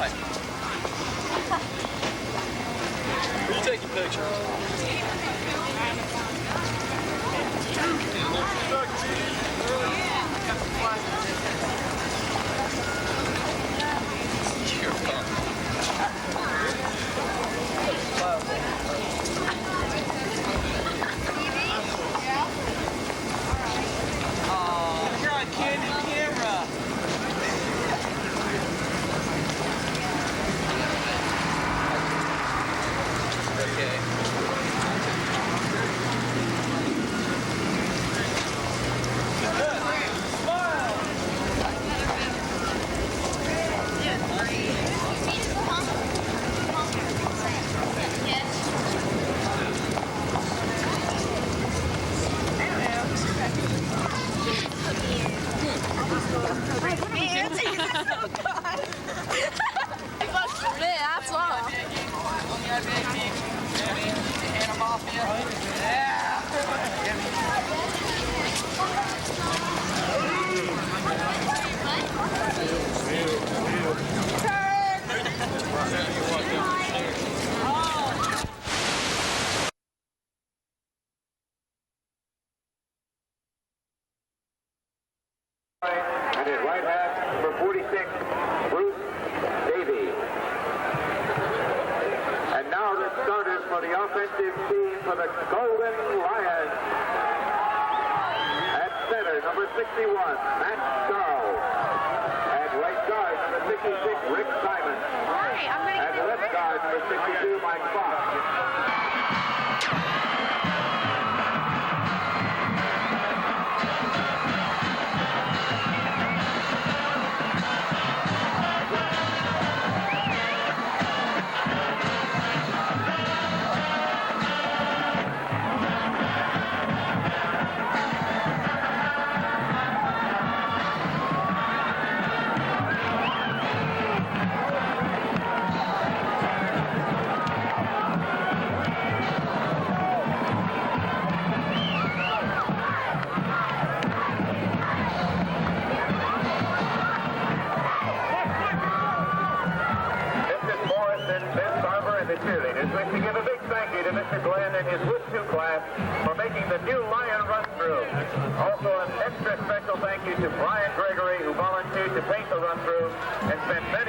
What? Are you taking pictures? You're on candid camera. Okay. That's all. And his right half, number 46, Bruce Davey. And now the starters for the offensive team for the Golden Lions. At center, number 61, Matt Charles. At right guard, number 66, Rick Simon. At left guard, number 62, Mike Fox. The cheerleaders wish to give a big thank you to Mr. Glenn and his woodshop class for making the new Lion run through. Also an extra special thank you to Brian Gregory, who volunteered to paint the run through and spent many